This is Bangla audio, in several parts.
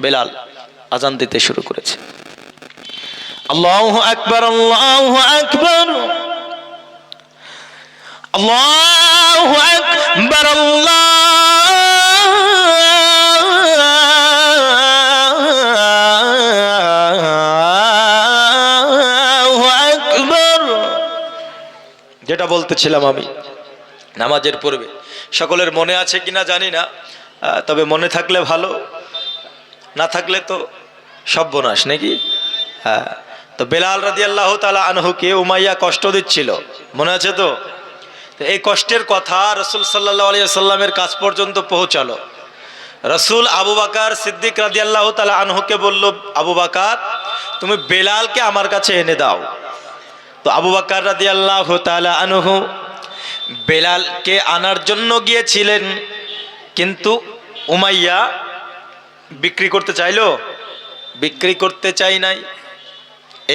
বেলাল আজান দিতে শুরু করেছে। আল্লাহু আকবার, আল্লাহু আকবার, আল্লাহু আকবার, আল্লাহু আকবার। যেটা বলতেছিলাম আমি নামাজের পূর্বে, সকলের মনে আছে কিনা জানি না, তবে মনে থাকলে ভালো, না থাকলে তো সর্বনাশ নাকি। হ্যাঁ, তো বেলাল রাদিয়াল্লাহু তাআলা আনহুকে উমাইয়া কষ্ট দিচ্ছিল, মনে আছে তো? এই কষ্টের কথা রাসূল সাল্লাল্লাহু আলাইহি ওয়াসাল্লামের কাছ পর্যন্ত পৌঁছালো। রাসূল আবু বকর সিদ্দিক রাদিয়াল্লাহু তাআলা আনহুকে বলল, আবু বকর তুমি বেলালকে আমার কাছে এনে দাও। তো আবু বকর রাদিয়াল্লাহু তাআলা আনহু বেলালকে আনার জন্য গিয়েছিলেন, কিন্তু উমাইয়া বিক্রি করতে চাইলো, বিক্রি করতে চাই নাই।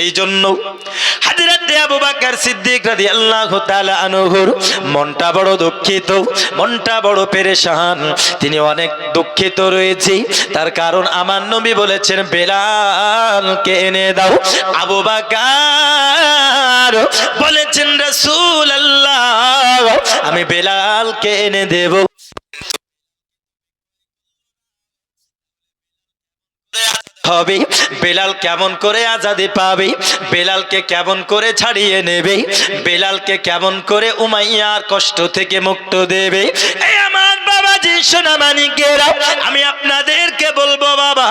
এই জন্য হযরত আবু বকর সিদ্দিক রাদিয়াল্লাহু তাআলা আনহুর মনটা বড় দুঃখিত, মনটা বড় পেরেশান, তিনি অনেক দুঃখিত রয়েছে। তার কারণ আমার নবী বলেছেন বেলালকে এনে দাও। আবু বকর বলেছেন রাসূলুল্লাহ আমি বেলালকে এনে দেব। হবে বেলাল কেমন করে আজাদি পাবে, বেলালকে কেমন করে ছাড়িয়ে নেবে, বেলালকে কেমন করে উমাইয়ার কষ্ট থেকে মুক্ত দেবে। এই আমার বাবাজি সোনামানিকেরা, আমি আপনাদেরকে বলবো বাবা,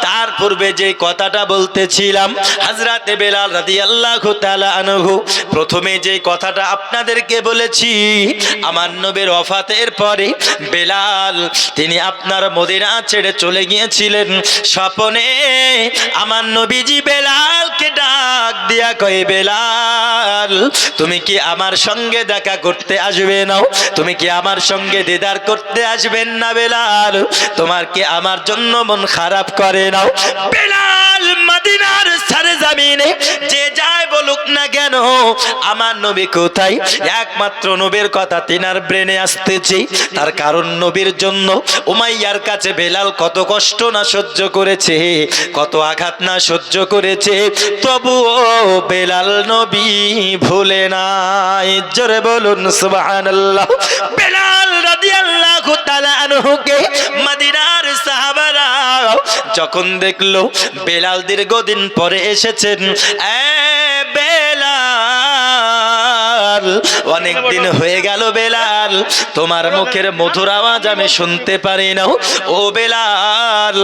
তার পূর্বে যে কথাটা বলতেছিলাম হযরতে বেলাল রাদিয়াল্লাহু তাআলা আনহু, প্রথমে যে কথাটা আপনাদেরকে বলেছি, আমার নবীর ওফাতের পরে বেলাল তিনি আপনার মদিনা ছেড়ে চলে গিয়েছিলেন। স্বপ্নে আমার নবীজি বেলালকে ডাক দিয়া কয়, বেলাল তুমি কি আমার সঙ্গে দেখা করতে আসবে না? তুমি কি আমার সঙ্গে দিদার করতে আসবেন না? বেলাল তোমার কি আমার জন্য মন খারাপ করে নাও? বেলাল মদিনার সারে জমিনে যে যায় বলুক না কেন আমার নবী কোথায়, একমাত্র নবীর কথা তিনার ব্রেনে আসতেছে। তার কারণ নবীর জন্য উমাইয়ার কাছে বেলাল কত কষ্ট না সহ্য করেছে, কত আঘাত না সহ্য করেছে, তবুও বেলাল নবী ভুলে নাই। জোরে বলুন সুবহানাল্লাহ। বেলাল রাদিয়াল্লাহু তাআলা আনহুকে মদিনার সাহাবারা যখন দেখলো বেলাল দীর্ঘদিন পরে এসেছেন, বেলাল অনেক দিন হয়ে গেল, বেলাল তোমার মুখের মধুর আওয়াজ আমি শুনতে পারি না। ও বেলাল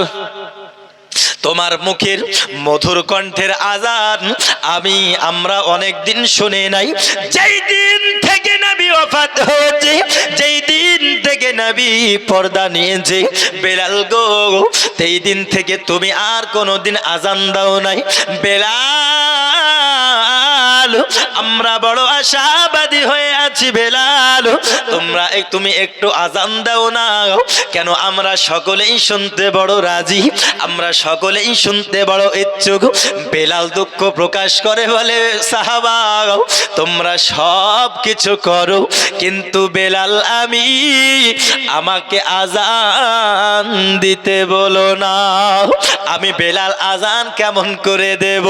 তোমার মুখের মধুর কণ্ঠের আজান আমরা অনেক দিন শুনে নাই। যেই দিন থেকে নবী ওফাত হয়েছে, যেই দিন থেকে নবী পর্দা নিয়েছে, বেলাল গো সেই দিন থেকে তুমি আর কোনোদিন আজান দাও নাই। বেলাল আমরা বড় আশাবাদী হয়ে আছি, বেলাল তুমি একটু আজান দাও না কেন? আমরা সকলেই শুনতে বড় রাজি, আমরা সকলেই শুনতে বড় ইচ্ছুক। বেলাল দুঃখ প্রকাশ করে বলে, সাহাবা তোমরা সব কিছু করো, কিন্তু বেলাল আমাকে আজান দিতে বলো না। আমি বেলাল আজান কেমন করে দেব?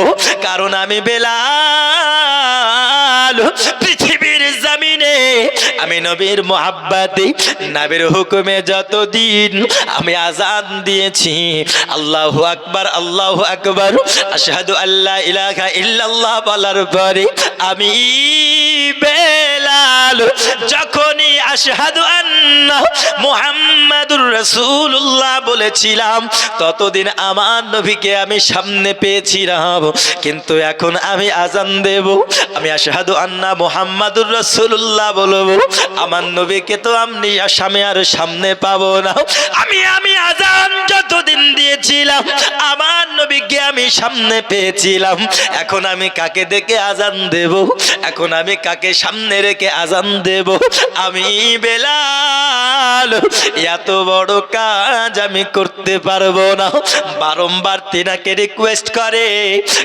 কারণ আমি বেলাল পৃথিবীর জমিনে আমি নবীর মুহাব্বতে নবীর হুকুমে যতদিন আমি আজান দিয়েছি, আল্লাহু আকবার, আল্লাহু আকবার, আশহাদু আল্লা ইলাহা ইল্লাল্লাহ বলার পরে আমি বেলাল যখনই আশহাদু আন্না মুহাম্মাদুর রাসূলুল্লাহ বলেছিলাম, ততদিন আমার নবীকে আমি সামনে পেয়েছিলাম। কিন্তু এখন আমি আজান দেব, আমি আশহাদু আন্না মুহাম্মাদুর রাসূলুল্লাহ বলবো, আমার নবীকে তো আমি সামনে পাবো না। আমি আজান যতদিন দিয়েছিলাম আমার নবীকে আমি সামনে পেয়েছিলাম, এখন আমি কাকে দেখে আজান দেব, এখন আমি কাকে সামনে রেখে আজান দেব? আমি বেলাল এত বড় কাজ আমি করতে পারবো না। বারংবার তিনাকে রিকোয়েস্ট করে,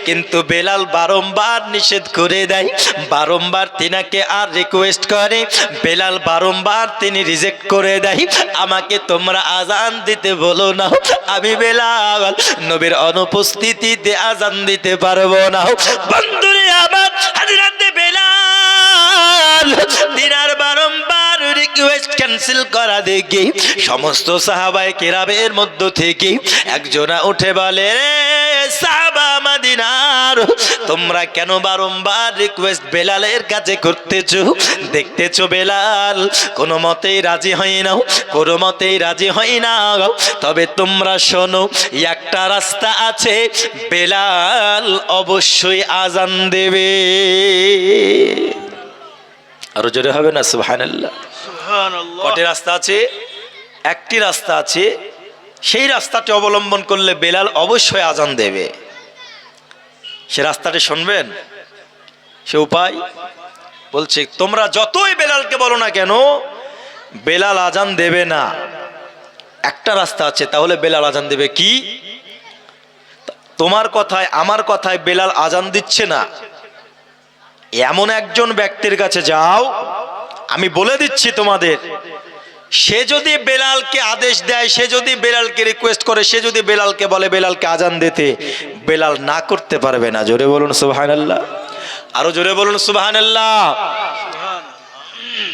কিন্তু বেলাল বারংবার নিষেধ করে দেয়। বারংবার তিনাকে আর রিকোয়েস্ট করে, বেলাল বারংবার তিনি রিজেক্ট করে দেয়। আমাকে তোমরা আজান দিতে বলো না, আমি বেলাল নবীর অনুপস্থিতিতে আজান দিতে পারবো না। বন্ধুরে আমার, হযরতে বেলাল দিনার বারংবার রিকোয়েস্ট ক্যান্সেল করা দেখে সমস্ত সাহাবায়ে কেরামের মধ্য থেকে একজনা উঠে বলে, রে সাহাবা মদিনার, তোমরা কেন বারংবার রিকোয়েস্ট বেলালের কাছে করতেছো? দেখতেছো বেলাল কোনো মতেই রাজি হয় না, কোনো মতেই রাজি হয় না। তবে তোমরা শোনো, একটা রাস্তা আছে, বেলাল অবশ্যই আজান দেবে। আরো জোরে হবে না সুবহানাল্লাহ? সুবহানাল্লাহ। কয়টি রাস্তা আছে? একটি রাস্তা আছে, সেই রাস্তাটি অবলম্বন করলে বেলাল অবশ্যই আজান দেবে। সে রাস্তাটি শুনবেন, সে উপায় বলছে, তোমরা যতই বেলালকে বলো না কেন, বেলাল আজান দেবে না। একটা রাস্তা আছে, তাহলে বেলাল আজান দেবে। কি? তোমার কথায় আমার কথায় বেলাল আজান দিচ্ছে না, এমন একজন ব্যক্তির কাছে যাও, আমি বলে দিচ্ছি তোমাদের, সে যদি বেলালকে আদেশ দেয়, সে যদি বেলালকে রিকোয়েস্ট করে, সে যদি বেলালকে বলে বেলালকে আজান দিতে, বেলাল না করতে পারবে না। জোরে বলুন সুবহানাল্লাহ। আরো জোরে বলুন সুবহানাল্লাহ।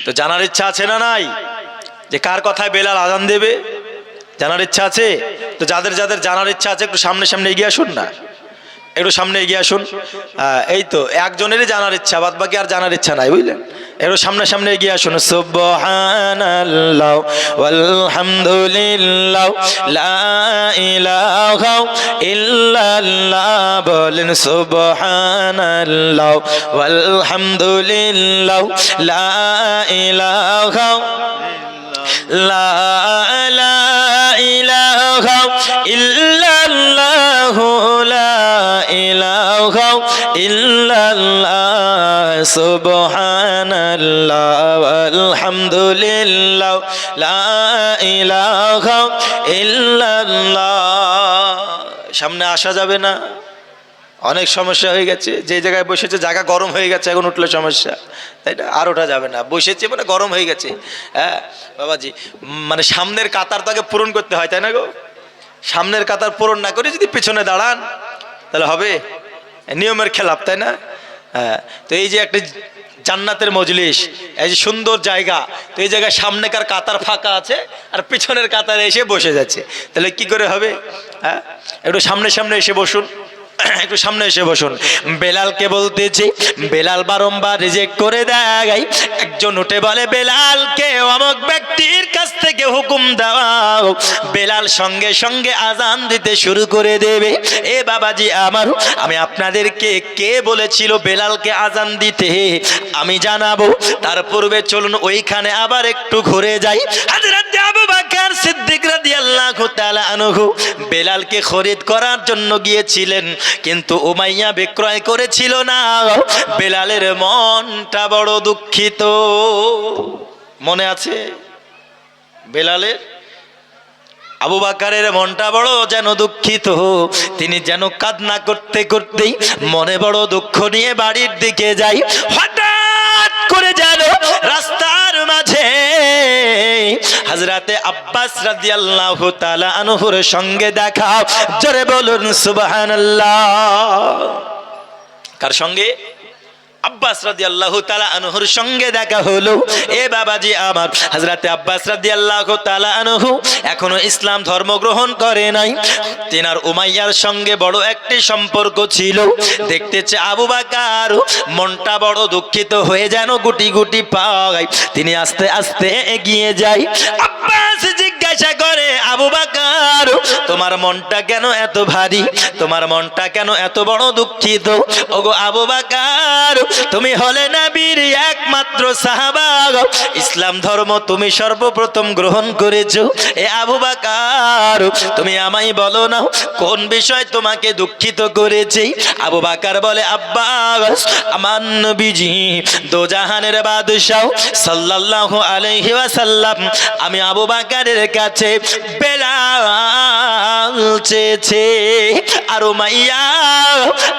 তো জানার ইচ্ছা আছে না নাই যে কার কথায় বেলাল আজান দেবে? জানার ইচ্ছা আছে? তো যাদের যাদের জানার ইচ্ছা আছে একটু সামনে সামনে এগিয়ে আসুন না, একটু সামনে এগিয়ে আসুন। এই তো একজনেরই জানার ইচ্ছা, বাদ বাকি আর জানার ইচ্ছা নাই, বুঝলেন? একটু সামনে সামনে এগিয়ে আসুন। সুবহানাল্লাহ ওয়ালহামদুলিল্লাহ লা ইলাহা ইল্লাল্লাহ, বলেন সুবহানাল্লাহ ওয়ালহামদুলিল্লাহ লা ইলাহা লা ইলাহা ইল্লাল্লাহ লা ইলাহা ইল্লাল্লাহ সুবহানাল্লাহ আলহামদুলিল্লাহ লা ইলাহা ইল্লাল্লাহ। সামনে আসা যাবে না, অনেক সমস্যা হয়ে গেছে। যে জায়গায় বসেছে জায়গা গরম হয়ে গেছে, এখন উঠলে সমস্যা, তাই না? আর ওঠা যাবে না, বসেছে মানে গরম হয়ে গেছে। হ্যাঁ বাবাজি, মানে সামনের কাতার তাকে পূরণ করতে হয়, তাই না গো? সামনের কাতার পূরণ না করে যদি পেছনে দাঁড়ান তাহলে হবে? নিয়মের খেলাপ, তাই না? হ্যাঁ, তো এই যে একটা জান্নাতের মজলিস, এই যে সুন্দর জায়গা, তো এই জায়গায় সামনেকার কাতার ফাঁকা আছে আর পিছনের কাতারে এসে বসে যাচ্ছে, তাহলে কি করে হবে? হ্যাঁ, একটু সামনে সামনে এসে বসুন, একটু সামনে এসে বসুন। বেলালকে বলতেছি, বেলাল বারংবার রিজেক্ট করে দেয়। একজন উঠে বলে, বেলালকে অমুক ব্যক্তির কাছ থেকে হুকুম দাও। বেলাল সঙ্গে সঙ্গে আজান দিতে শুরু করে দেবে। এ বাবাজি আমার, আমি আপনাদেরকে কে বলেছিল বেলালকে আজান দিতে আমি জানাবো। তার পূর্বে চলুন ওইখানে আবার একটু ঘুরে যাই। হযরত আবু বকর সিদ্দিক রাদিয়াল্লাহু তাআলা আনহু বেলালকে খরিদ করার জন্য গিয়েছিলেন, কিন্তু উমাইয়া বিক্রয় করেছিল না। বেলালের মনটা বড় দুঃখিত। মনে আছে বেলালের? আবু বকরের মনটা বড় যেন দুঃখিত, তিনি যেন কান্না করতে করতেই মনে বড় দুঃখ নিয়ে বাড়ির দিকে যায়। হঠাৎ করে যেন রাস্তার মাঝে হযরতে আব্বাস রাদিয়াল্লাহু তাআলা আনহুর সঙ্গে দেখা। জোরে বলুন সুবহানাল্লাহ। কার সঙ্গে? আব্বাস রাদিয়াল্লাহু তাআলা আনহুর সঙ্গে দেখা হলো। এ বাবাজি আমার, হযরতে আব্বাস রাদিয়াল্লাহু তাআলা আনহু এখনো ইসলাম ধর্ম গ্রহণ করে নাই। তিনার উমাইয়ার সঙ্গে বড় একটি সম্পর্ক ছিল। দেখতেছে আবু বকর মনটা বড় দুঃখিত হয়ে যেন গুটি গুটি পায়। তিনি আস্তে আস্তে এগিয়ে যায়। আব্বাস জিজ্ঞাসা করে, আবু বকর তোমার মনটা কেন এত ভারী? তোমার মনটা কেন এত বড় দুঃখিত? ওগো আবু বকর, তুমি হলে নবীর একমাত্র একমাত্র সাহাবা, ইসলাম ধর্ম তুমি সর্বপ্রথম গ্রহণ করেছো। এ আবু বকর, তুমি আমায় বলো না কোন বিষয় তোমাকে দুঃখিত করেছে? আবু বকর বলে, আব্বাস, আমার নবীজি দোজাহানের বাদশাহ সাল্লাল্লাহু আলাইহি ওয়াসাল্লাম আমি আবু বকরের কাছে বেলাল চেয়েছে, আর উমাইয়া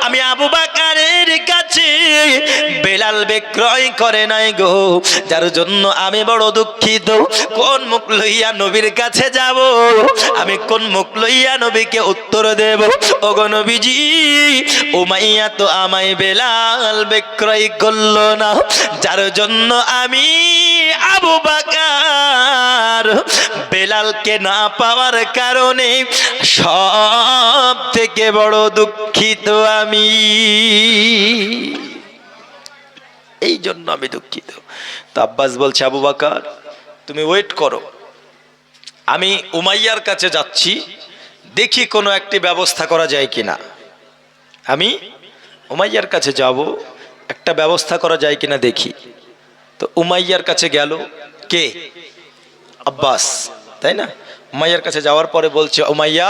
আমি আবু বকরের কাছে বেলাল বিক্রয় করে নাই গো, যার জন্য আমি বড় দুঃখিত। কোন মুখ লইয়া নবীর কাছে যাব? আমি কোন মুখ লইয়া নবীকে উত্তর দেব? ওগো নবীজি, উমাইয়া তো আমায় বেলাল বিক্রয় করলো না, যার জন্য আমি আবু বকর বেলালকে না পাওয়ার কারণে সব থেকে বড় দুঃখিত আমি, এই জন্য আমি দুঃখিত। তো আব্বাস বলছে, আবু বকর তুমি ওয়েট করো, আমি উমাইয়ার কাছে যাচ্ছি, দেখি কোনো একটি ব্যবস্থা করা যায় কিনা। আমি উমাইয়ার কাছে যাব, একটা ব্যবস্থা করা যায় কিনা দেখি। তো উমাইয়ার কাছে গেল কে? আব্বাস, তাই না? উমাইয়ার কাছে যাওয়ার পরে বলছে, উমাইয়া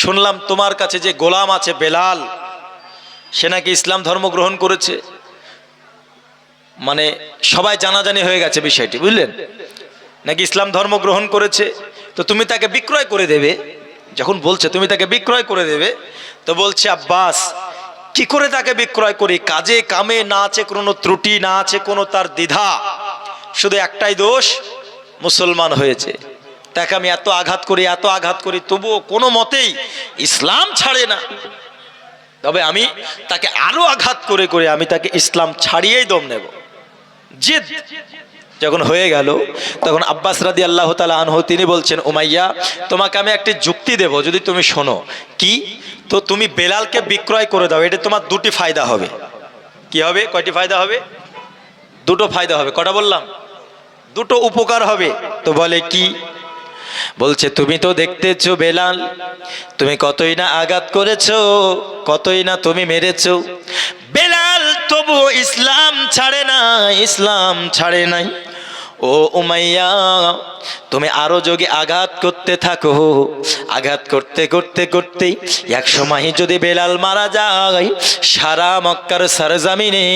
শুনলাম তোমার কাছে যে গোলাম আছে বেলাল, সে নাকি ইসলাম ধর্ম গ্রহণ করেছে। মানে সবাই জানাজানি হয়ে গেছে বিষয়টি, বুঝলেন? নাকি ইসলাম ধর্ম গ্রহণ করেছে, তো তুমি তাকে বিক্রয় করে দেবে। যখন বলছে তুমি তাকে বিক্রয় করে দেবে, তো বলছে আব্বাস, কি করে তাকে বিক্রয় করি? কাজে কামে না আছে কোনো ত্রুটি, না আছে কোনো তার দ্বিধা, শুধু একটাই দোষ, মুসলমান হয়েছে। তাকে আমি এত আঘাত করি, তবুও কোনো মতেই ইসলাম ছাড়ে না। তবে আমি তাকে আরো আঘাত করে করে আমি তাকে ইসলাম ছাড়িয়েই দম নেব। জিদ যখন হয়ে গেল, তখন আব্বাস রাদিয়াল্লাহু তাআলা আনহু তিনি বলছেন, উমাইয়া তোমাকে আমি একটি যুক্তি দেব, যদি তুমি শোনো। কি? তো তুমি বেলালকে বিক্রয় করে দাও, এটা তোমার দুটি ফায়দা হবে। কি হবে? কয়টি ফায়দা হবে? দুটো ফায়দা হবে। কটা বললাম? দুটো উপকার হবে। তো বলে কি? বলছে, তুমি তো দেখতেছো বেলাল, তুমি কতই না আঘাত করেছো, কতই না তুমি মেরেছো, বেলাল তবু ইসলাম ছাড়ে নাই। ও উমাইয়া, তুমি আরো যোগে আঘাত করতে থাকো, আঘাত করতে করতে করতে এক সময় যদি বেলাল মারা যায়, সারা মক্কার সরজমিনে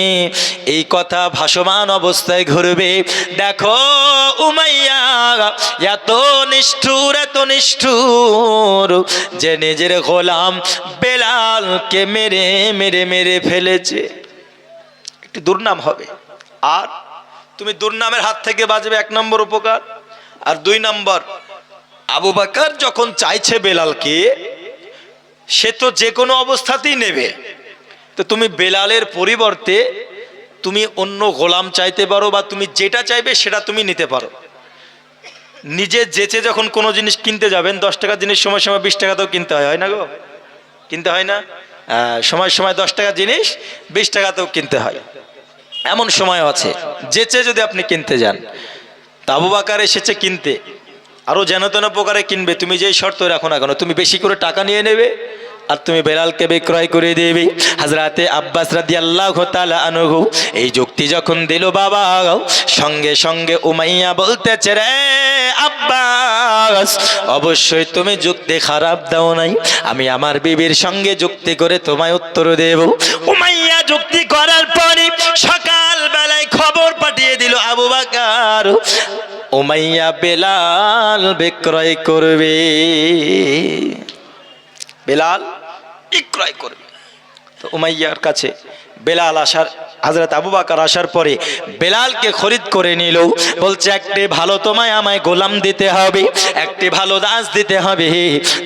এই কথা ভাসমান অবস্থায় ঘুরবে। দেখো উমাইয়া এত নিষ্ঠুর যে নিজের গোলাম বেলালকে মেরে মেরে মেরে ফেলেছে। একটি দুর্নাম হবে। আর তুমি দুর্নামের হাত থেকে বাঁচবে, এক নম্বর উপকার। আর দুই নম্বর, আবু বকর যখন চাইছে বেলালকে, সে তো যে কোনো অবস্থাতেই নেবে, তো তুমি বেলালের পরিবর্তে তুমি অন্য গোলাম চাইতে পারো, বা তুমি যেটা চাইবে সেটা তুমি নিতে পারো। নিজে যেচে যখন কোনো জিনিস কিনতে যাবেন, 10 টাকার জিনিস সময় সময় 20 টাকাতেও কিনতে হয়, হয় না গো? কিনতে হয় না? সময় সময় 10 টাকার জিনিস 20 টাকাতেও কিনতে হয়, এমন সময় আছে যেচে যদি আপনি কিনতে যান। তা আবু বকর এসেছে কিনতে, আরো যেন তেন প্রকারে কিনবে, তুমি যেই শর্ত রাখো না কেন, তুমি বেশি করে টাকা নিয়ে নেবে আর তুমি বেলালকে বিক্রয় করে দেবে। হযরতে আব্বাস রাদিয়াল্লাহু তাআলা আনহু এই যুক্তি যখন দিল, বাবা সঙ্গে সঙ্গে উমাইয়া বলতেছে, রে আব্বাস, অবশ্যই তুমি যুক্তি খারাপ দাও নাই, আমি আমার বিবির সঙ্গে যুক্তি করে তোমায় উত্তর দেব। উমাইয়া যুক্তি করার পরে সকাল বেলায় খবর পাঠিয়ে দিল আবু বকর উমাইয়া বেলাল বিক্রয় করবে, বেলাল বিক্রয় করবে। তো উমাইয়ার কাছে বেলাল আসার, হযরত আবু বকর আসার পরে বেলালকে খরিদ করে নিল। বলছে, একটি ভালো তোমায় আমায় গোলাম দিতে হবে, একটি ভালো দাস দিতে হবে,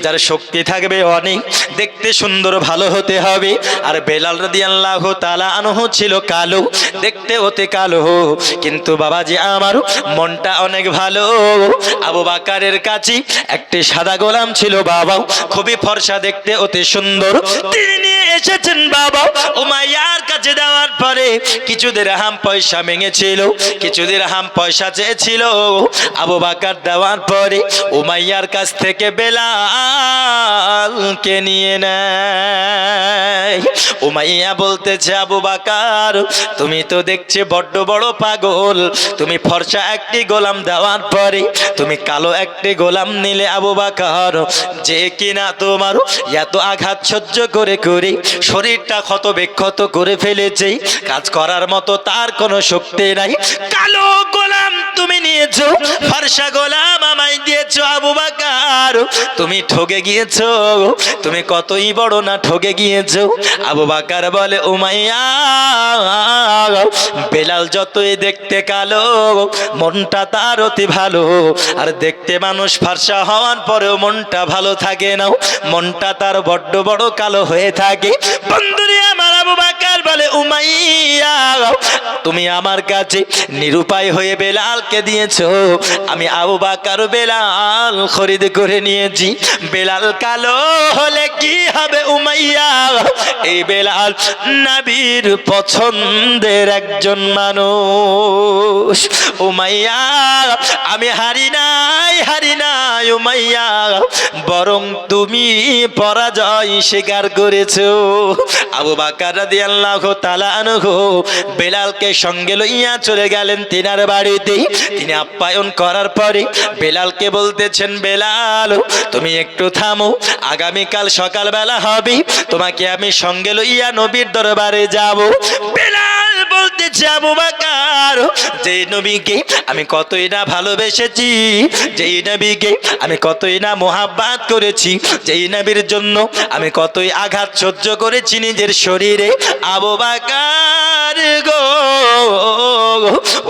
যার শক্তি থাকবে অনেক, দেখতে সুন্দর ভালো হতে হবে। আর বেলাল রাদিয়াল্লাহু তাআলা আনহু ছিল কালো, দেখতে হতে কালো, কিন্তু বাবাজি আমার মনটা অনেক ভালো। আবু বকরের কাছে একটি সাদা গোলাম ছিল, বাবা খুবই ফর্সা, দেখতে অতি সুন্দর। তিনি নিয়ে এসেছেন বাবা। উমাইয়ার কাছে দেওয়ার পরে কিছু দিরহাম পয়সা মেঙেছিল, কিছু দিরহাম পয়সা চেয়েছিল। আবু বকর দেওয়ার পরে উমাইয়ার কাছ থেকে বেলালকে নিয়ে নেয়। উমাইয়া বলতেছে, আবু বকর তুমি তো দেখছি বড্ড বড় পাগল, তুমি ফর্সা একটি গোলাম দেওয়ার পরে তুমি কালো একটি গোলাম নিলে আবু বকর, যে কিনা তোমার এত আঘাত সহ্য করে করে শরীরটা ক্ষত বিক্ষত করে ফেলেছে, কাজ করার মতো তার কোনো শক্তি নাই। কালো গোলাম তুমি নিয়েছো, ফর্সা গোলাম আমায় দিয়েছো। আবু বকর তুমি ঠকে গিয়েছো, তুমি কতই বড় না ঠকে গিয়েছো। আবু বকর বলে, উমাইয়া বেলাল যতই দেখতে কালো মনটা তার অতি ভালো, আর দেখতে মানুষ ফর্সা হওয়ার পরেও মনটা ভালো থাকে না, মনটা তার বড্ড বড় কালো হয়ে থাকে। বন্ধুরে আমার, আবু বকর বলে, উমাইয়া তুমি আমার কাছে নিরুপায় হয়ে বেলালকে দিয়েছো, আমি আবু বকর বেলাল খরিদ করে নিয়েছি। বেলাল কালো হলে কি হবে উমাইয়া, এই বেলাল নবীর পছন্দের একজন মানুষ। উমাইয়া আমি হারি নাই উমাইয়া, বরং তুমি পরাজয় স্বীকার করেছো। আবু বকর রাদিয়াল্লাহু তাআলা আনহু বেলালকে সঙ্গে লইয়া চলে গেলেন তিনার বাড়িতে। তিনি আপ্যায়ন করার পরে বেলালকে বলতেছেন, বেলাল তুমি একটু থামো, আগামীকাল সকালবেলা হবে, তোমাকে আমি সঙ্গে লইয়া নবীর দরবারে যাব। বেলাল বলতেছে, আবু বকর যে নবীকে আমি কতই না ভালোবেসেছি, যেই নবীকে আমি কতই না মোহাব্বত করেছি, যেই নবীর জন্য আমি কতই আঘাত সহ্য করেছি নিজের শরীরে, আবু বকর গো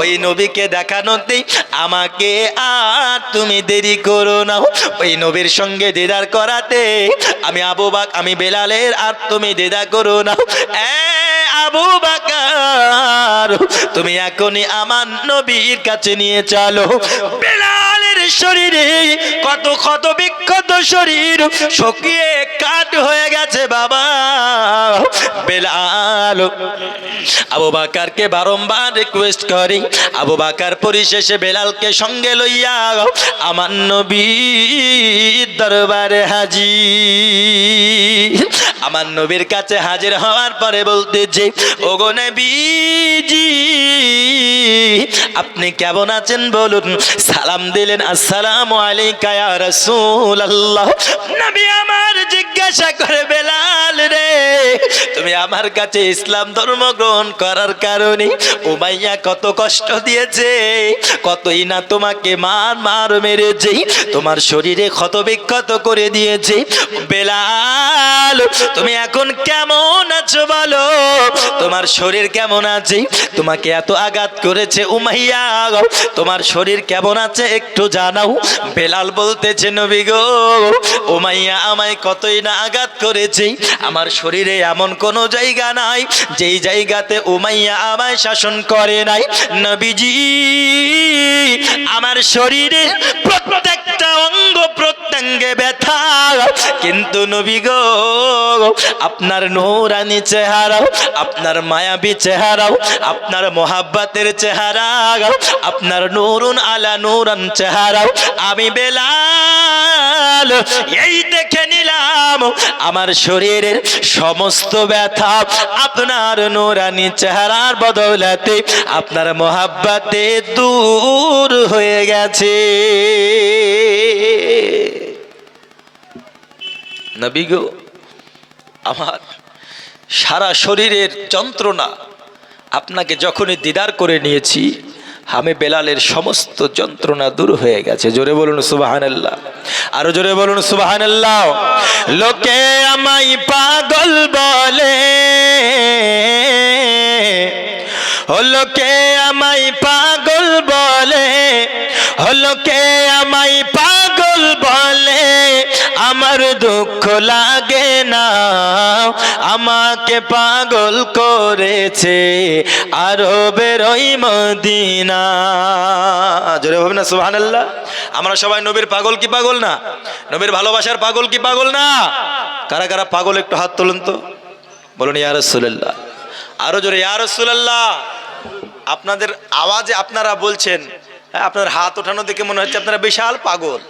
ওই নবীকে দেখানোতেই আমাকে আর তুমি দেরি করো না। ওই নবীর সঙ্গে দিদার করাতে আমি বেলালের আর তুমি দিদা করো না। আবু বকর তুমি এখনই আমার নবীর কাছে নিয়ে চলো। বেলালের শরীরে কত ক্ষত বিক্ষত শরীর শুকিয়ে কাঠ হয়ে গেছে বাবা। বেলাল আবু বকরকে বারংবার রিকোয়েস্ট করে। আবু বকর পরিশেষে বেলালকে সঙ্গে লইয়া আমার নবীর দরবারে হাজির। আমার নবীর কাছে হাজির হওয়ার পরে বলতেছে, ওগো নবীজি আপনি কেমন আছেন বলুন। সালাম দিলেন, আসসালামু আলাইকা ইয়া রাসূলুল্লাহ। নবী আমার জিজ্ঞাসা করে, বেলাল রে তুমি আমার কাছে ইসলাম ধর্ম গ্রহণ করার কারণে উমাইয়া কত কষ্ট দিয়েছে, কতই না তোমাকে মার মেরেছে, তোমার শরীরে ক্ষত বিক্ষত করে দিয়েছে। বেলাল তুমি এখন কেমন আছো বলো, তোমার শরীর কেমন আছে? তোমাকে এত আঘাত করেছে উমাইয়া, তোমার শরীর কেমন আছে একটু জানাও। বেলাল বলতেছে, নবী গো উমাইয়া আমায় কতই না আঘাত করেছে, আমার শরীরে এমন কোনো জায়গা নাই যেই জায়গাতে উমাইয়া আমায় শাসন করে নাই। নবীজি আমার শরীরের প্রত্যেকটা অঙ্গ প্রত্যঙ্গে ব্যথা, কিন্তু নবী গো আপনার নূরানি চেহারাও, আপনার মায়াবী চেহারাও, আপনার মোহাব্বতের চেহারা, আপনার নূরুন আলা নূরান চেহারাও আমি বেলাল এই দেখে নিলাম আমার শরীরের সমস্ত ব্যথা আপনার নূরানি চেহারার বদৌলতে, আপনার মোহাব্বতে দূর হয়ে গেছে। নবী গো আমার সারা শরীরের যন্ত্রণা আপনাকে যখনই দিদার করে নিয়েছি, আমি বেলালের সমস্ত যন্ত্রণা দূর হয়ে গেছে। জোরে বলুন সুবহানাল্লাহ, আরো জোরে বলুন সুবহানাল্লাহ। লোকে আমায় পাগল বলে, লোকে আমায় পাগল বলে, লোকে আমায় পাগল বলে, আমার দুঃখ লাগে না, আমাকে পাগল করেছে আরবের ওই মদিনা। জোরে বলবেন না সুবহানাল্লাহ। আমরা সবাই নবীর পাগল কি পাগল না? নবীর ভালোবাসার পাগল কি পাগল না? কারা কারা পাগল একটু হাত তুলুন তো। বলুন ইয়া রাসূলুল্লাহ, আরো জোরে ইয়া রাসূলুল্লাহ। আপনাদের আওয়াজে আপনারা বলছেন, আপনার হাত ওঠানো দেখে মনে হচ্ছে আপনারা বিশাল পাগল,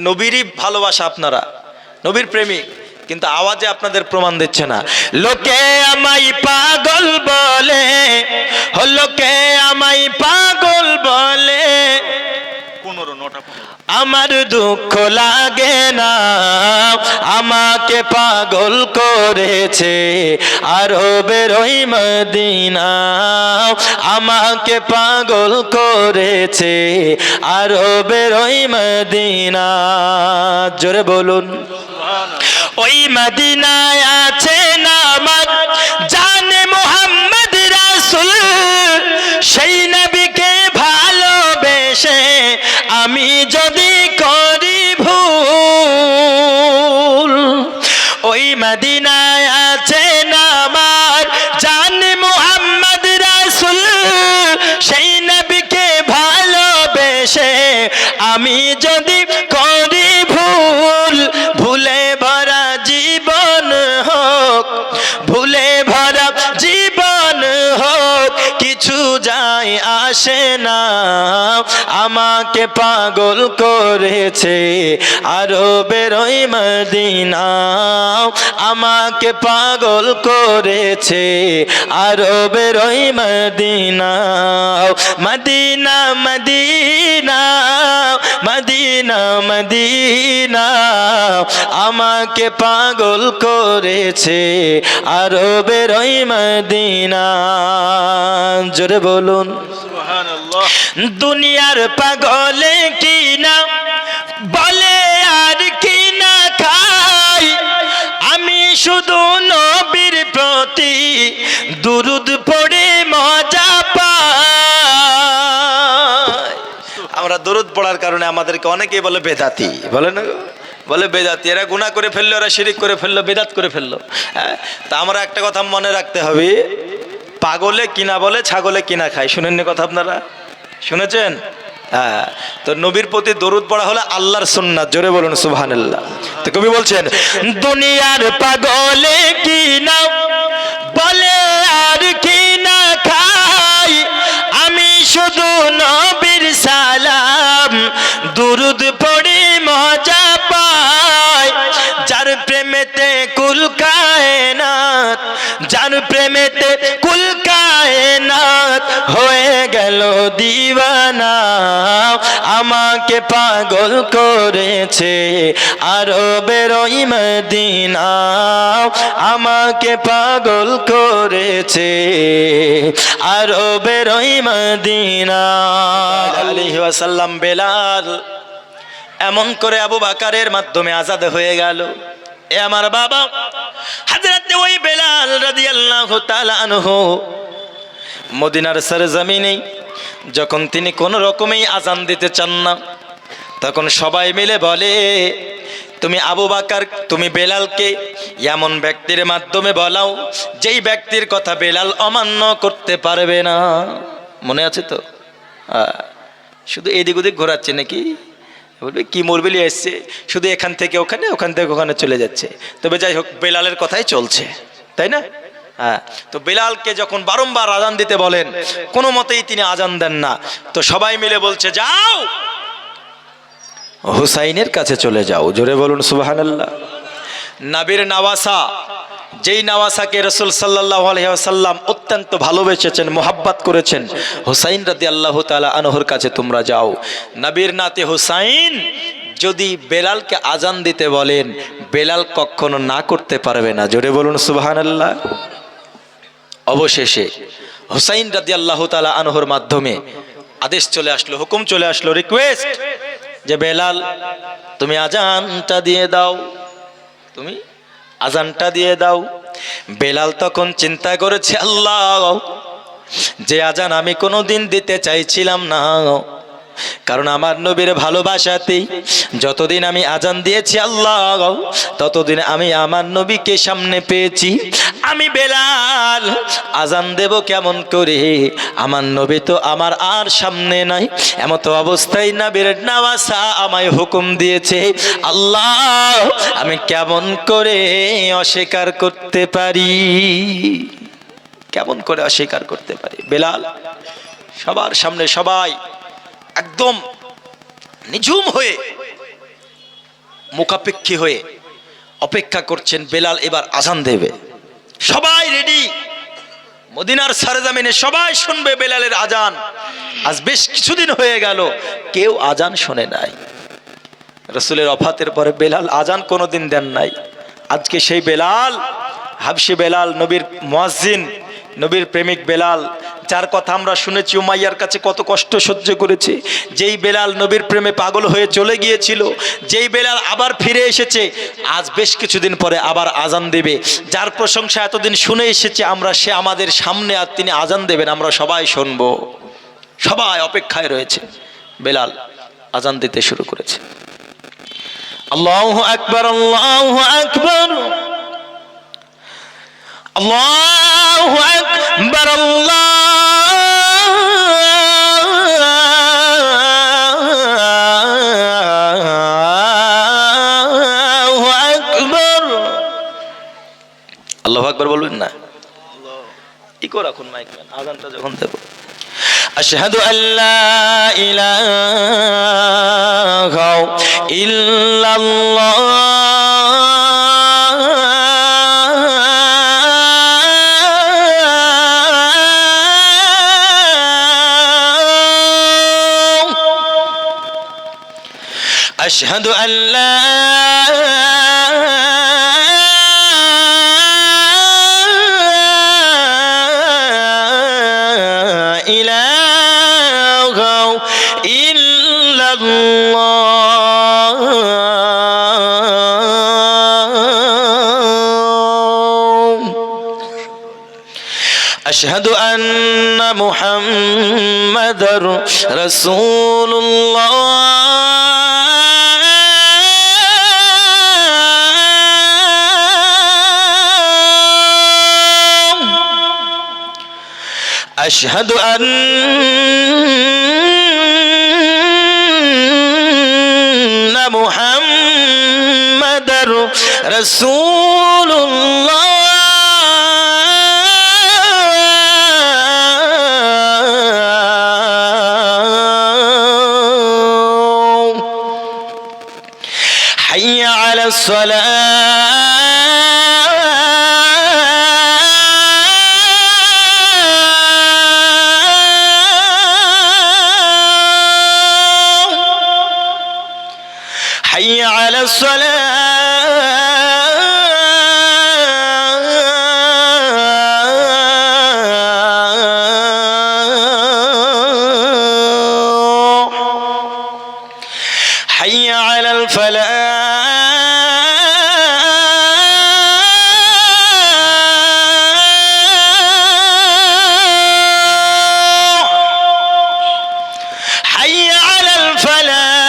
নবীরই ভালোবাসা, আপনারা নবীর প্রেমিক, কিন্তু আওয়াজে আপনাদের প্রমাণ দিচ্ছে না। লোকে আমায় পাগল বলে, লোকে আমায় পাগল বলে, আমার দুঃখ লাগে না, আমাকে পাগল করেছে আরবের ওই মদিনা, আমাকে পাগল করেছে আরবের ওই মদিনা। জোরে বলুন, ওই মদিনায় আছে নামাজ জানে মুহাম্মদ রাসূল, সেই নবীকে ভালোবেসে আমি যদি করি ভুল, ওই মদিনায় আছে নামাজ জানে মুহাম্মদ রাসূল, সেই নবীকে ভালোবেসে আমি যদি করি ভুল, ভুলে ভরা জীবন হোক, ভুলে ভরা জীবন হোক, কিছু যায় আসে না, আমাকে পাগল করেছে আরবের ওই মদিনা, আমাকে পাগল করেছে আরবের ওই Medina. Medina Medina Medina Medina, আমাকে পাগল করেছে আরবের ওই মদিনা। জোরে বলুন সুবহানাল্লাহ। দুনিয়ার পাগলে কি না বলে আর কি না খাই, আমি শুধু নবীর প্রতি দুরুদ পড়ে মজা পাই। আমরা দরুদ পড়ার কারণে আমাদেরকে অনেকেই বলে বেদাতি, বলে না, বলে বেদাতি, এরা গুনাহ করে ফেললো, এরা শিরিক করে ফেললো, বেদাত করে ফেললো। হ্যাঁ, তা আমরা একটা কথা মনে রাখতে হবে, পাগলে কিনা বলে ছাগলে কিনা খায়। শুনেননি কথা আপনারা, শুনেছেন? হ্যাঁ, তো নবীর প্রতি দরুদ পড়া হলো আল্লাহর সুন্নাত। জোরে বলুন সুবহানাল্লাহ। তো কবি বলছেন, দুনিয়ার পাগলে কিনা বলে আর কিনা খাই, আমি শুধু নবীর সালাম দুরুদ পড়ি মজা পাই। যার প্রেমেতে কুল কায়নাত, যার প্রেমেতে কুল কায়নাত হয়ে গেল দিওয়ানা, আমাকে পাগল করেছে আরবের ওই মদিনা, আমাকে পাগল করেছে আরবের ওই মদিনা। আলাইহি ওয়াসাল্লাম বেলাল এমন করে আবু বকরের মাধ্যমে আজাদ হয়ে গেল। এ আমার বাবা হযরত ওই বেলাল রাদিয়াল্লাহু তাআলা আনহু মদিনার সরজমিনে যখন তিনি কোন রকমেই আজান দিতে চান না, তখন সবাই মিলে বলে, তুমি আবু বকর, তুমি বেলালকে এমন ব্যক্তির মাধ্যমে বলাও যেই ব্যক্তির কথা বেলাল অমান্য করতে পারবে না। মনে আছে তো? শুধু এদিক ওদিক ঘোরাচ্ছে নাকি, বলবে কি মুরবিলি এসছে, শুধু এখান থেকে ওখানে, ওখান থেকে ওখানে চলে যাচ্ছে। তবে যাই হোক, বেলালের কথাই চলছে, তাই না? হ্যাঁ, তো বেলালকে যখন বারংবার আজান দিতে বলেন, কোনো মতেই তিনি আজান দেন না। তো সবাই মিলে বলছে, যাও হুসাইনের কাছে চলে যাও। জোরে বলুন সুবহানাল্লাহ। নবীর নওয়াসা, যেই নওয়াসাকে রাসূল সাল্লাল্লাহু আলাইহি ওয়াসাল্লাম অত্যন্ত ভালোবেসেছেন, মোহাব্বত করেছেন, হুসাইন রাদিয়াল্লাহু তাআলা আনহুর কাছে তোমরা যাও। নবীর নাতে হুসাইন যদি বেলালকে আজান দিতে বলেন, বেলাল কখনো না করতে পারবে না। জোরে বলুন সুবহানাল্লাহ। অবশেষে হুসাইন রাদিয়াল্লাহু তাআলা আনহুর মাধ্যমে আদেশ চলে আসলো, হুকুম চলে আসলো, রিকোয়েস্ট, যে বেলাল তুমি আজানটা দিয়ে দাও, তুমি আজানটা দিয়ে দাও। বেলাল তখন চিন্তা করেছে, আল্লাহ, যে আজান আমি কোনোদিন দিতে চাইছিলাম না, কারণ আমার নবীর ভালোবাসাতেই যতদিন আমি আজান দিয়েছি আল্লাহ, ততদিন আমি আমার নবীকে সামনে পেয়েছি। আমি বেলাল আজান দেব কেমন করে, আমার নবী তো আমার আর সামনে নাই। এমত অবস্থায় নবীর নওয়াসা আমায় হুকুম দিয়েছে, আল্লাহ আমি কেমন করে অস্বীকার করতে পারি, কেমন করে অস্বীকার করতে পারি। বেলাল সবার সামনে, সবাই একদম নিঝুম হয়ে মুখাপেক্ষী হয়ে অপেক্ষা করছেন বেলাল এবার আজান দেবে। সবাই রেডি, মদিনার সরজমিনে সবাই শুনবে বেলালের আজান। আজ বেশ কিছুদিন হয়ে গেল কেউ আজান শোনে নাই। রাসূলের ওফাতের পরে বেলাল আজান কোনোদিন দেন নাই। আজকে সেই বেলাল, হাবশি বেলাল, নবীর মুয়াজ্জিন, নবীর প্রেমিক বেলাল, যার কথা আমরা শুনেছি উমাইয়ার কাছে কত কষ্ট সহ্য করেছে, যেই বেলাল নবীর প্রেমে পাগল হয়ে চলে গিয়েছিল, যেই বেলাল আবার ফিরে এসেছে, আজ বেশ কিছুদিন পরে আবার আজান দেবে। যার প্রশংসা এতদিন শুনে এসেছে আমরা, সে আমাদের সামনে আর তিনি আজান দেবেন, আমরা সবাই শুনবো। সবাই অপেক্ষায় রয়েছে। বেলাল আজান দিতে শুরু করেছে। আল্লাহু আকবার, আল্লাহু আকবার, আল্লাহু আকবার, আল্লাহু আকবার। আল্লাহু আকবার বলবেন না, ইকো রাখুন মাইক, আজানটা যখন দেব। আশহাদু আল্লা ইলাহা ইল্লাল্লাহ আশহাদু আল্লা ইলাহা ইল্লাল্লাহ আশহাদু আন্না মুহাম্মাদার রাসূলুল্লাহ أشهد أن محمدًا رسول الله حي على الصلاة حي على الصلاة حي على الفلاح حي على الفلاح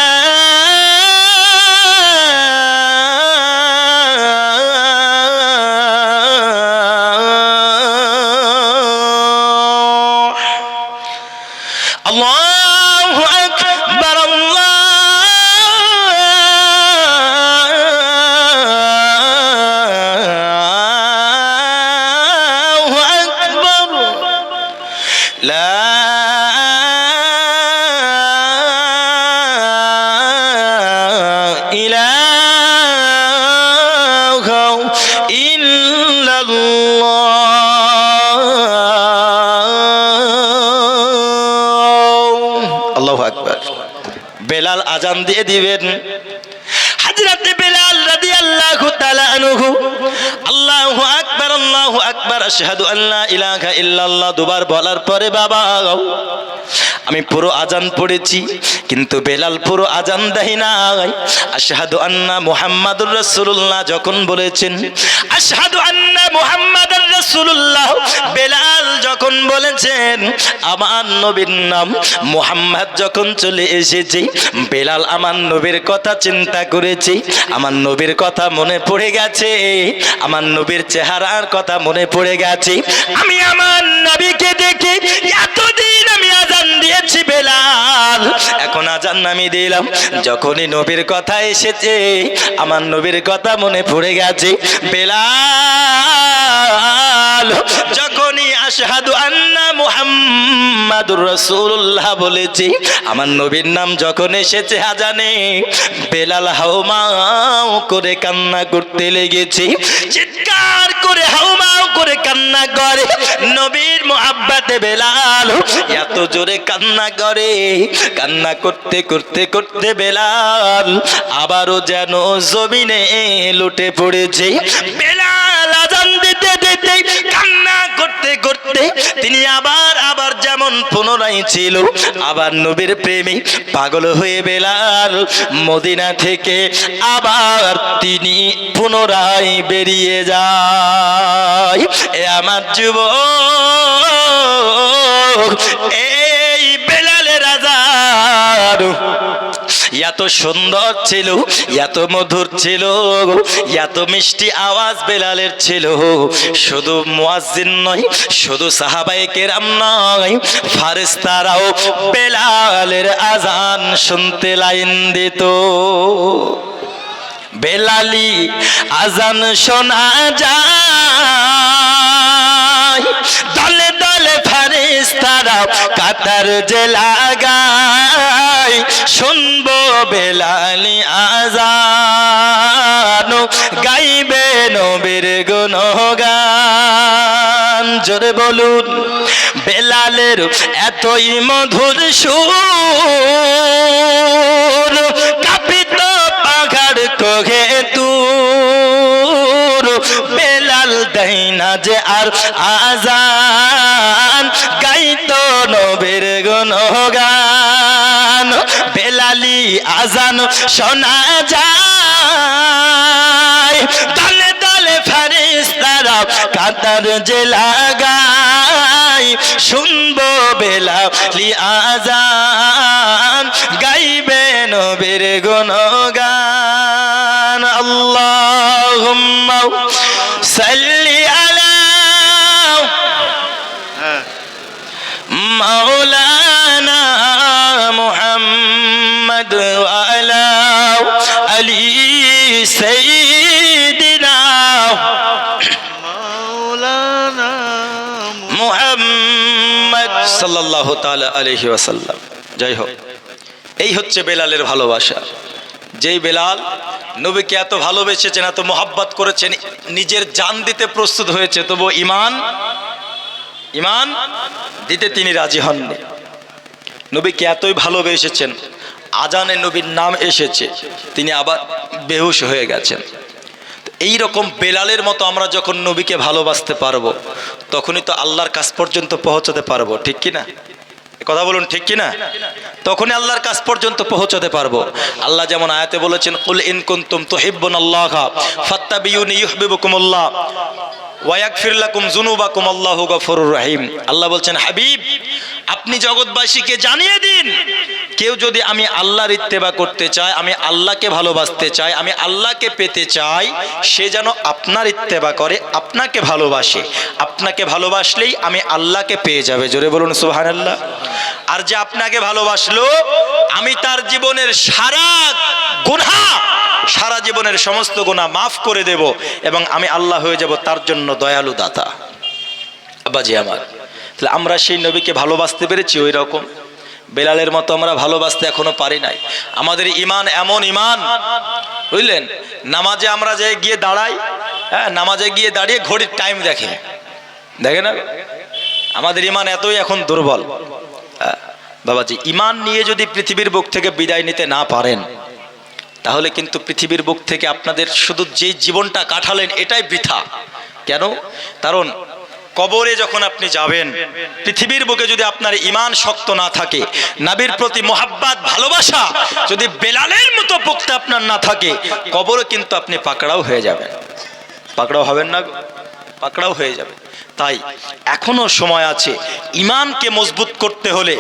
الله أكبر الله أكبر لا إله إلا الله الله أكبر বেলাল আজান দিয়ে দিবেন। হযরত বেলাল রাদিয়াল্লাহু তাআলা আনহু আল্লাহু আকবার, আল্লাহু আকবার, আশহাদু আল্লা ইলাহা ইল্লাল্লাহ দুবার বলার পরে বাবা আমি পুরো আজান পড়েছি, কিন্তু বেলাল পুরো আজান দেয় নাই। আশহাদু আন্না মুহাম্মাদুর রাসূলুল্লাহ যখন বলেছেন, আশহাদু আন্না মুহাম্মাদুর রাসূলুল্লাহ, বেলাল যখন বলেছেন আমার নবীর নাম মুহাম্মদ যখন চলে এসেছে, বেলাল আমার নবীর কথা চিন্তা করেছে, আমার নবীর কথা মনে পড়ে গেছে, আমার নবীর চেহারার কথা মনে পড়ে গেছে। আমি আমার নবীকে দেখে এতদিন আমি আজান দিয়েছি বেলাল, এখন আজান আমি দিলাম, যখনই নবীর কথা এসেছে আমার নবীর কথা মনে পড়ে গেছে। বেলাল যখনই আশহাদু আন্না মুহাম্মাদুর রাসূলুল্লাহ বলেছি, আমার নবীর নাম যখন এসেছে আজানে, বেলাল হাউমাউ করে কান্না করতে লেগেছে, চিৎকার করে হাউমাউ করে কান্না করে। নবীর মুহাব্বতে বেলাল এত জোরে কান্না করে, কান্না করতে করতে করতে বেলাল আবারও যেন জমিনে লুটে পড়েছে। বেলাল আজান দিতে দিতে কান্না করতে করতে তিনি আবার যেমন পুনরায় ছিল, আবার নবীর প্রেমে পাগল হয়ে বেলাল মদিনা থেকে আবার তিনি পুনরায় বেরিয়ে যায়। এ আমার যুবক, এই বেলালের আজান এত সুন্দর ছিল, এত মধুর ছিল, এত মিষ্টি আওয়াজ বেলালের ছিল। শুধু মুয়াজ্জিন নয়, শুধু সাহাবায়ে কেরাম নয়, ফারেশতারাও বেলালের আজান শুনতে লাইন দিত। বেলালি আজান শোনা যায়, দলে দলে ফারেশতারা কাতার যে লাগায়, শুনবো বেলালি আজান, গাইবে নবীর গুণগান। জোরে বলুন, বেলালের এতই মধুর সুর, কাঁপিত পাহাড় কোহে তুর। বেলাল দেয় না যে আর আজান, গাইতো নবীর গুণগান। বেলালি আজান শোনা যায়, দলে দলে ফারেশতারা কাতার যে লাগায়, শুনবো বেলালি আজান, গাইবে নবীর গুণগান। আল্লাহুম্মা সাল্লি আলা মাওলানা মুহাম্মদ ওয়া আলা আলি সাইয়্যিদিনা মাওলানা মুহাম্মদ সাল্লাল্লাহু তাআলা আলাইহি ওয়াসাল্লাম। জয় হোক। এই হচ্ছে বেলালের ভালোবাসা। যেই বেলাল নবীকে এত ভালোবেসেছেন, এত মোহাব্বত করেছেন, নিজের জান দিতে প্রস্তুত হয়েছে, তবু ঈমান দিতে তিনি রাজি হননি। নবীকে এতই ভালোবেসেছেন, আজানে নবীর নাম এসেছে, তিনি আবার বেহুশ হয়ে গেছেন। এই রকম বেলালের মতো আমরা যখন নবীকে ভালোবাসতে পারবো, তখনই তো আল্লাহর কাছ পর্যন্ত পৌঁছতে পারবো। ঠিক কিনা? কথা বলুন, ঠিক কিনা? তখনই আল্লাহর কাছ পর্যন্ত পৌঁছতে পারবো। আল্লাহ যেমন আয়াতে বলেছেন, কুল ইন কুনতুম তুহিব্বুনাল্লাহা ফাত্তাবিউনি ইউহিব্বুকুমুল্লাহ ওয়া ইয়াগফির লাকুম যুনুবাকুম আল্লাহু গফুরুর রহিম। আল্লাহ বলছেন, হাবিব আপনি জগৎবাসীকে জানিয়ে দিন, কেউ যদি আমি আল্লাহর ইত্তেবা করতে চায়, আমি আল্লাহকে ভালোবাসতে চাই, আমি আল্লাহকে পেতে চাই, সে যেন আপনার ইত্তেবা করে, আপনাকে ভালোবাসে। আপনাকে ভালোবাসলেই আমি আল্লাহকে পেয়ে যাবে। জোরে বলুন সুবহানাল্লাহ। আর যে আপনাকে ভালোবাসলো, আমি তার জীবনের সারা গুনাহ, সারা জীবনের সমস্ত গুনাহ মাফ করে দেব, এবং আমি আল্লাহ হয়ে যাব তার জন্য দয়ালু দাতা। আব্বাজি আমার, তাহলে আমরা সেই নবীকে ভালোবাসতে পেরেছি। ওই রকম বেলালের মতো আমরা ভালোবাসতে এখনো পারি নাই। আমাদের ইমান এমন ইমান, বুঝলেন, নামাজে আমরা যে গিয়ে দাঁড়াই, হ্যাঁ, নামাজে গিয়ে দাঁড়িয়ে ঘড়ির টাইম দেখে না। আমাদের ইমান এতই এখন দুর্বল। বাবাজি, ইমান নিয়ে যদি পৃথিবীর বুক থেকে বিদায় নিতে না পারেন, তাহলে কিন্তু পৃথিবীর বুক থেকে আপনাদের শুধু যে জীবনটা কাটালেন এটাই বৃথা। কেন? কারণ কবরে যখন আপনি যাবেন, পৃথিবীর বুকে যদি আপনার ঈমান শক্ত না থাকে, নবীর প্রতি মোহাব্বত ভালোবাসা যদি বেলালের মতো পোক্ত আপনার না থাকে, কবরে কিন্তু আপনি পাকড়াও হয়ে যাবেন। পাকড়াও হবেন না? পাকড়াও হয়ে যাবে। তাই এখনো সময় আছে। ঈমানকে মজবুত করতে হলে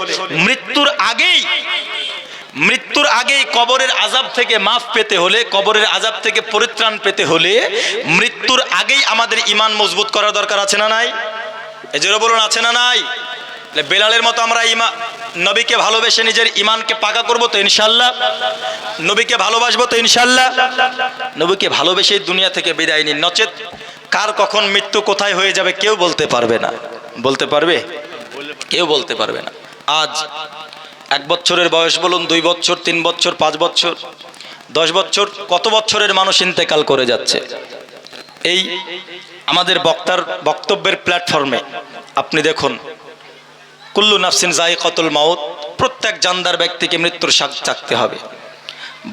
মৃত্যুর আগেই কবরের আযাব থেকে মাফ পেতে হলে, কবরের আযাব থেকে পরিত্রাণ পেতে হলে মৃত্যুর আগেই আমাদের ঈমান মজবুত করার দরকার আছে না নাই? এজন্য বলুন, আছে না নাই? বেলালের মতো আমরা নবীকে ভালোবেসে নিজের ঈমানকে পাকা করব তো ইনশাআল্লাহ? নবীকে ভালোবাসবো তো ইনশাআল্লাহ? নবীকে ভালোবেসে দুনিয়া থেকে বিদায় নিন, নচেত কার কখন মৃত্যু কোথায় হয়ে যাবে কেউ বলতে পারবে না। বলতে পারবে? কেউ বলতে পারবে না। আজ 1 বছরের বয়স বলুন, 2 বছর, 3 বছর, 5 বছর, 10 বছর, কত বছরের মানুষ ইন্তেকাল করে যাচ্ছে। এই আমাদের বক্তব্যের প্ল্যাটফর্মে আপনি দেখুন, কুল্লু নাফসিন যায়িকাতুল মাউত, প্রত্যেক জানদার ব্যক্তিকে মৃত্যুর স্বাদ চাখতে হবে।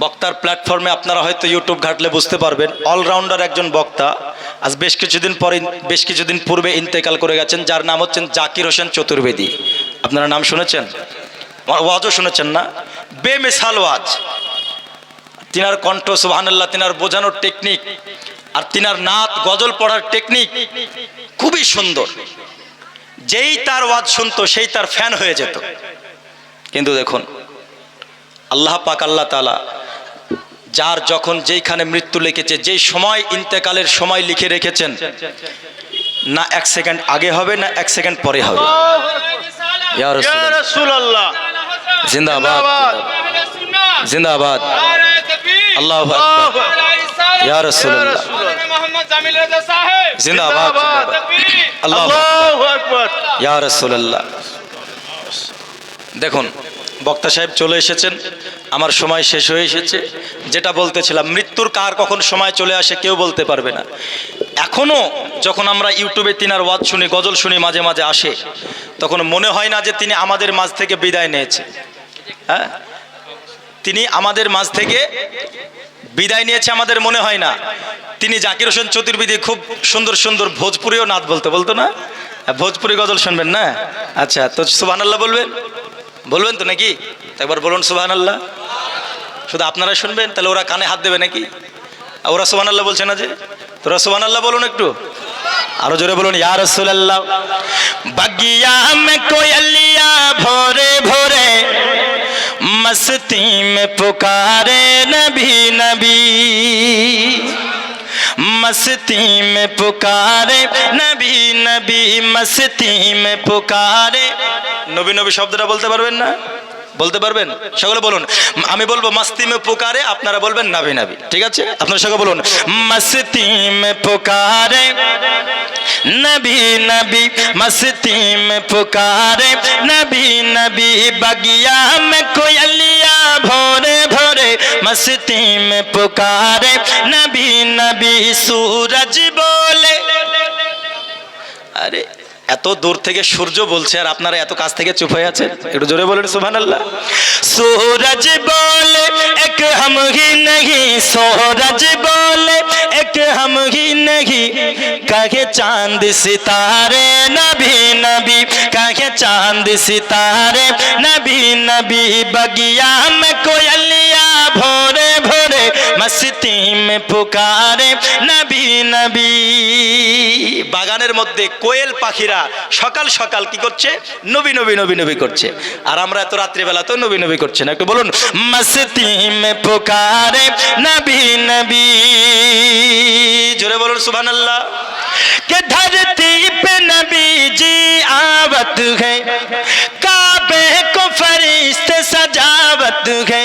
বক্তার প্ল্যাটফর্মে আপনারা হয়তো ইউটিউব ঘাটলে বুঝতে পারবেন, অলরাউন্ডার একজন বক্তা আজ বেশ কিছুদিন পূর্বে ইন্তেকাল করে গেছেন, যার নাম হচ্ছেন জাকির হোসেন চতুর্বেদী। আপনারা নাম শুনেছেন? ওয়াজও শুনেছেন না? বেমিসাল ওয়াজ। তিনার কণ্ঠ সুবহানাল্লাহ, তিনার বোঝানোর টেকনিক আর তিনার নাত গজল পড়ার টেকনিক খুবই সুন্দর। যেই তার ওয়াজ শুনতো সেই তার ফ্যান হয়ে যেত। কিন্তু দেখুন, আল্লাহ পাক আল্লাহ তাআলা যার যখন যেইখানে মৃত্যু লিখেছে, যেই সময় ইন্তেকালের সময় লিখে রেখেছেন, না 1 সেকেন্ড আগে হবে না 1 সেকেন্ড পরে হবে। ইয়া রাসূলুল্লাহ জিন্দাবাদ, জিন্দাবাদ, আল্লাহু আকবার, ইয়া রাসূলুল্লাহ জিন্দাবাদ, আল্লাহু আকবার, ইয়া রাসূলুল্লাহ। দেখুন, বক্তা সাহেব চলে এসেছেন, আমার সময় শেষ হয়ে এসেছে। যেটা বলতেছিলাম, মৃত্যুর কার কখন সময় চলে আসে কেউ বলতে পারবে না। এখনো যখন আমরা ইউটিউবে তিনার ওয়াজ শুনি, গজল শুনি, মাঝে মাঝে আসে, তখন মনে হয় না যে তিনি আমাদের মাঝ থেকে বিদায় নিয়েছে। হ্যাঁ, তিনি আমাদের মাঝ থেকে বিদায় নিয়েছে আমাদের মনে হয় না। তিনি জাকির হোসেন চতুর্বেদী খুব সুন্দর সুন্দর ভোজপুরিও নাত বলতো না? ভোজপুরি গজল শুনবেন না? আচ্ছা, তো সুবহানাল্লাহ বলবেন তো নাকি? একবার বলুন সুবহানাল্লাহ। শুধু আপনারা শুনবেন? তাহলে ওরা কানে হাত দেবে নাকি? ওরা সুবহানাল্লাহ বলছে না যে? তোরা সুবহানাল্লাহ বলুন একটু, আরো জোরে বলুন, ইয়া রাসূলুল্লাহ। বাগিয়া মে কোয়লিয়া ভোরে ভোরে मस्ती में पुकारे नबी नबी, मस्ती में पुकारे नबी नबी, मस्ती में पुकारे। নবী নবী শব্দটা বলতে পারবেন না? বলতে পারবেন? সকলে বলুন। আমি বলবো মস্তি মে পুকারে, আপনারা বলবেন নবী নবী। ঠিক আছে? আপনারা সকলে বলুন, মস্তি মে পুকারে नबी नबी, मस्ती में पुकारे नबी नबी, बगिया में कोयलिया भोरे भोरे मस्ती में पुकारे नबी नबी, सूरज बोले। अरे এত দূর থেকে সূর্য বলছে আর আপনারা এত কাছ থেকে চুপ হয়ে আছেন, একটু জোরে বলেন সুবহানাল্লাহ। सूरज बोले एक हम ही नहीं, सूरज बोले एक हम ही नहीं, कहे चांद सितारे नबी नबी, कहे चांद सितारे नबी नबी, बगिया में कोयलिया भोरे भोरे मस्ती में पुकारे नबी नबी। বাগানের মধ্যে কোয়েল পাখিরা সকাল সকাল কি করছে? নবী নবী নবী নবী করছে। আর আমরা এত রাত্রিবেলা তো নবী নবী করছে না। একটু বলুন, মস্তি মে পুকারে নবী নবী, জোরে বলুন সুবহানাল্লাহ। কে ধরती पे नबी जी आवत है, काबे को फरिश्ते सजावत है,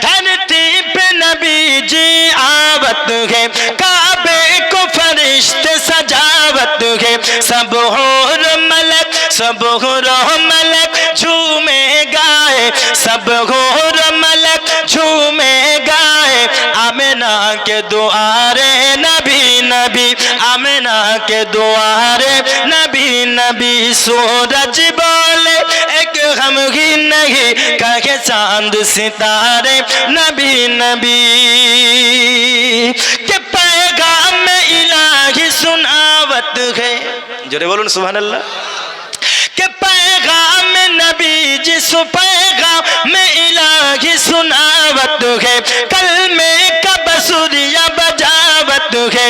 धरती पे नबी जी आवत है, काबे को फरिश्ते सजावत है, सब हूर मलक सब हूर मलक झूमे गाए, सब हूर मलक झूमे गाए, आमिना के दुआरे नबी नबी, आमिना के दुआरे नबी नबी, सूरज बोले एक हम ही नहीं, कहे चांद सितारे नबी नबी, के पैगाम इलाही सुनावत है। जोरे बोलून सुभानाल्लाह। कि पैगाम नबी जिस पैगाम इलाही सुनावत है, कलमे का बसुरिया बजावत है।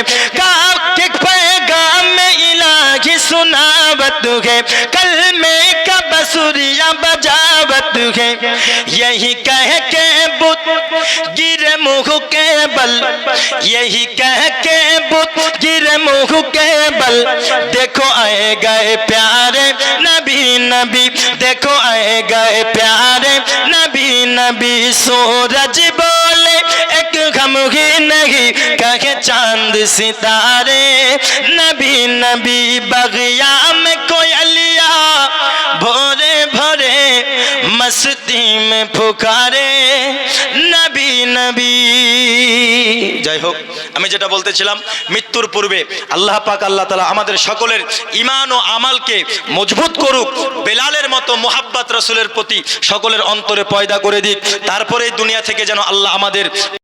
कि पैगाम इलाही सुनावत है, कलमे का बसुरिया बजावत है। यही कह के बुत गिरे मुँह के बल, यही कह के बुत गिरे मुँह के बल। देखो आए गए प्यारे नबी नबी, देखो आए गए प्यारे नबी नबी। सूरज बोले एक गम ही नहीं, कहे चांद सितारे नबी नबी। बगिया में कोयलिया भोरे भोरे मस्ती में पुकारे नबी नबी। যাই হোক, আমি যেটা বলতেছিলাম, মৃত্যুর পূর্বে আল্লাহ পাক আল্লাহ তাআলা আমাদের সকলের ঈমান ও আমালকে মজবুত করুক, বেলালের মতো মুহাব্বত রাসূলের প্রতি সকলের অন্তরে পয়দা করে দিক। তারপরে দুনিয়া থেকে যেন আল্লাহ আমাদের